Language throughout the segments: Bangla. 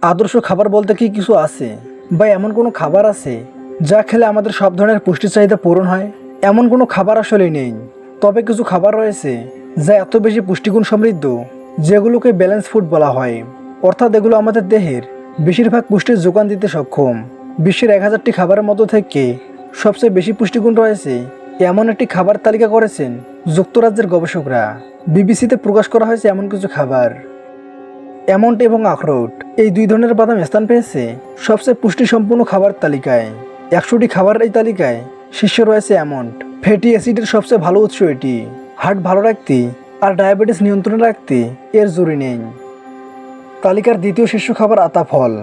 আদর্শ খাবার বলতে কি কিছু আছে বা এমন কোনো খাবার আছে যা খেলে আমাদের সব ধরনের পুষ্টি চাহিদা পূরণ হয়? এমন কোনো খাবার আসলে নেই। তবে কিছু খাবার রয়েছে যা এত বেশি পুষ্টিগুণ সমৃদ্ধ যেগুলোকে ব্যালেন্স ফুড বলা হয়। অর্থাৎ এগুলো আমাদের দেহের বেশিরভাগ পুষ্টির যোগান দিতে সক্ষম। বিশ্বের 1000টি খাবারের মধ্য থেকে সবচেয়ে বেশি পুষ্টিগুণ রয়েছে এমন একটি খাবার তালিকা করেছেন যুক্তরাজ্যের গবেষকরা। বিবিসিতে প্রকাশ করা হয়েছে এমন কিছু খাবার। অ্যালমন্ড এবং আখরোট এই দুই ধরনের বাদাম স্থান পেয়েছে সবচেয়ে পুষ্টিসম্পন্ন খাবার তালিকায়। 100টি খাবারের এই তালিকায় শীর্ষে রয়েছে অ্যালমন্ড। ফ্যাটি অ্যাসিডের সবচেয়ে ভালো উৎস এটি। হার্ট ভালো রাখতে আর ডায়াবেটিস নিয়ন্ত্রণে রাখতে এর জুড়ি নেই। তালিকার দ্বিতীয় শীর্ষ খাবার আতা ফল।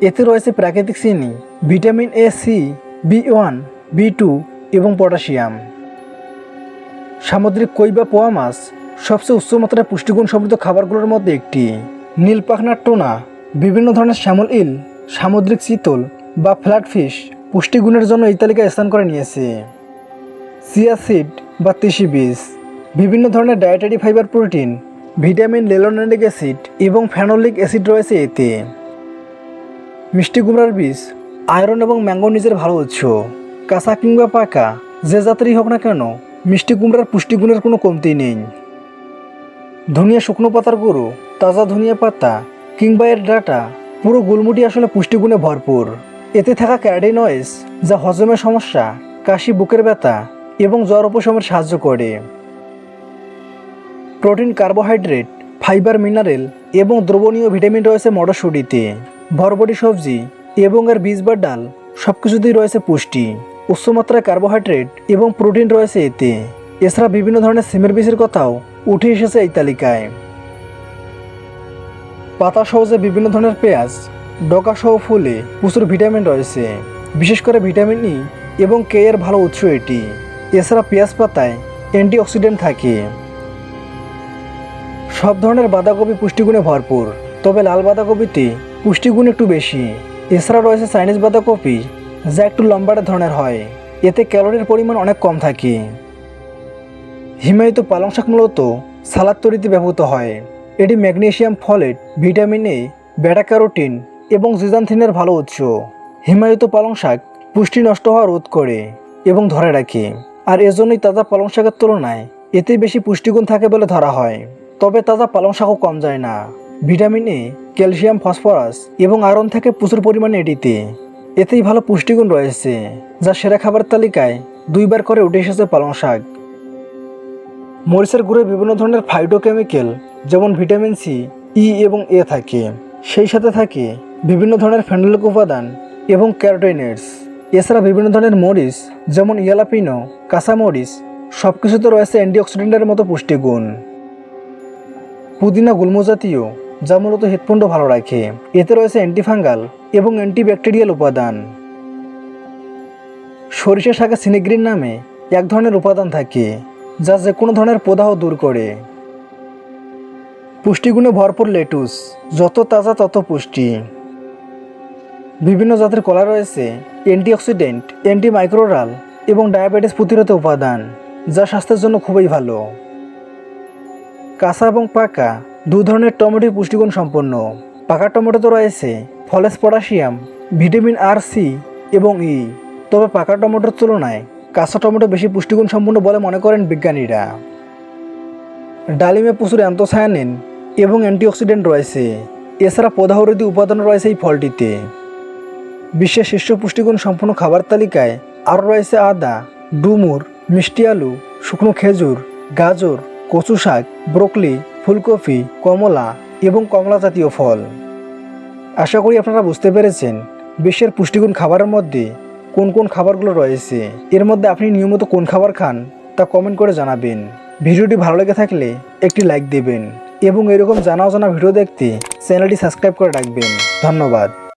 এতে রয়েছে প্রাকৃতিক চিনি, vitamin A, C, B1, B2 এবং পটাশিয়াম। সামুদ্রিক কই বা পোয়া মাছ সবচেয়ে উচ্চমাত্রায় পুষ্টিগুণ সমৃদ্ধ খাবারগুলোর মধ্যে একটি। নীল পাখনার টুনা, বিভিন্ন ধরনের স্যামল ইল, সামুদ্রিক চিতল বা ফ্ল্যাটফিশ পুষ্টিগুণের জন্য এই তালিকায় স্থান করে নিয়েছে। চিয়া সিড বা তিসি বীজ, বিভিন্ন ধরনের dietary fibre, protein, vitamin, linolenic acid এবং ফেনোলিক অ্যাসিড রয়েছে এতে। মিষ্টি কুমড়ার বীজ আয়রন এবং ম্যাঙ্গানিজের ভালো উৎস। কাঁচা কিংবা পাকা যে জাতেরই হোক না কেন মিষ্টি কুমড়ার পুষ্টিগুণের কোনো কমতি নেই। ধনিয়া শুকনো পাতার গুঁড়ো, তাজা ধনিয়া পাতা কিংবা এর ডাঁটা পুরো গুলমুটি আসলে পুষ্টিগুণে ভরপুর। এতে থাকা ক্যারোটিনয়েডস যা হজমের সমস্যা, কাশি, বুকের ব্যথা এবং জ্বর উপশমের সাহায্য করে। প্রোটিন, কার্বোহাইড্রেট, ফাইবার, মিনারেল এবং দ্রবণীয় ভিটামিন রয়েছে মটরশুঁটিতে। বরবটি সবজি এবং এর বীজ বা ডাল সবকিছুতেই রয়েছে পুষ্টি। উচ্চমাত্রায় কার্বোহাইড্রেট এবং প্রোটিন রয়েছে এতে। এছাড়া বিভিন্ন ধরনের সিমের বীজের কথাও উঠে এসেছে এই তালিকায়। পাতা সহ যে বিভিন্ন ধরনের পেঁয়াজ, ডগা সহ ফুলে প্রচুর ভিটামিন রয়েছে, বিশেষ করে ভিটামিন ই এবং কে এর ভালো উৎস এটি। এছাড়া পেঁয়াজ পাতায় অ্যান্টিঅক্সিডেন্ট থাকে। সব ধরনের বাঁধাকপি পুষ্টিগুণে ভরপুর, তবে লাল বাঁধাকপিতে পুষ্টিগুণ একটু বেশি। এছাড়া রয়েছে চাইনিজ বাঁধাকপি যা একটু লম্বাটে ধরনের হয়, এতে ক্যালোরির পরিমাণ অনেক কম থাকে। হিমায়িত পালং শাক মূলত সালাদ তৈরিতে ব্যবহৃত হয়। এটি ম্যাগনেসিয়াম, ফলেট, ভিটামিন এ, বেটা ক্যারোটিন এবং জিজানথিনের ভালো উৎস। হিমায়িত পালং শাক পুষ্টি নষ্ট হওয়া রোধ করে এবং ধরে রাখে, আর এজন্যই তাজা পালং শাকের তুলনায় এতে বেশি পুষ্টিগুণ থাকে বলে ধরা হয়। তবে তাজা পালং শাকও কম যায় না। ভিটামিন এ, ক্যালসিয়াম, ফসফরাস এবং আয়রন থাকে প্রচুর পরিমাণে এটিতে। এতেই ভালো পুষ্টিগুণ রয়েছে, যা সেরা খাবার তালিকায় 2বার করে উঠে এসেছে পালং শাক। মরিচের গুঁড়ে বিভিন্ন ধরনের ফাইটোকেমিক্যাল যেমন ভিটামিন সি, ই এবং এ থাকে। সেই সাথে থাকে বিভিন্ন ধরনের ফেনোলিক উপাদান এবং ক্যারোটিনয়েডস। এছাড়া বিভিন্ন ধরনের মরিচ যেমন ইয়ালাপিনো, কাঁচামরিচ সবকিছুতে রয়েছে অ্যান্টিঅক্সিডেন্টের মতো পুষ্টিগুণ। পুদিনা গুল্ম জাতীয়, যা মূলত হৃৎপিণ্ড ভালো রাখে। এতে রয়েছে অ্যান্টিফাঙ্গাল এবং অ্যান্টিব্যাকটেরিয়াল উপাদান। সরিষা শাকে সিনিগ্রিন নামে এক ধরনের উপাদান থাকে যা যে কোনো ধরনের প্রদাহ দূর করে। পুষ্টিগুণে ভরপুর লেটুস, যত তাজা তত পুষ্টি। বিভিন্ন জাতের কলা রয়েছে অ্যান্টিঅক্সিডেন্ট, অ্যান্টিমাইক্রোরাল এবং ডায়াবেটিস প্রতিরোধী উপাদান, যা স্বাস্থ্যের জন্য খুবই ভালো। কাঁচা এবং পাকা দু ধরনের টমেটো পুষ্টিগুণ সম্পন্ন। পাকা টমেটোতে রয়েছে ফলেস, পটাশিয়াম, ভিটামিন আর, সি এবং ই। তবে পাকা টমেটোর তুলনায় কাঁচা টমেটো বেশি পুষ্টিগুণ সম্পন্ন বলে মনে করেন বিজ্ঞানীরা। ডালিমে প্রচুর অ্যান্থোসায়ানিন এবং অ্যান্টিঅক্সিডেন্ট রয়েছে। এছাড়া প্রদাহরোধী উপাদান রয়েছে এই ফলটিতে। বিশ্বের শীর্ষ পুষ্টিগুণ সম্পন্ন খাবার তালিকায় আরও রয়েছে আদা, ডুমুর, মিষ্টি আলু, শুকনো খেজুর, গাজর, কচু শাক, ব্রোকলি, ফুলকপি, কমলা এবং কমলা জাতীয় ফল। আশা করি আপনারা বুঝতে পেরেছেন বিশ্বের পুষ্টিগুণ খাবারের মধ্যে কোন কোন খাবারগুলো রয়েছে। এর মধ্যে আপনি নিয়মিত কোন খাবার খান তা কমেন্ট করে জানাবেন। ভিডিওটি ভালো লেগে থাকলে একটি লাইক দেবেন এবং এরকম জানা অজানা ভিডিও দেখতে চ্যানেলটি সাবস্ক্রাইব করে রাখবেন। ধন্যবাদ।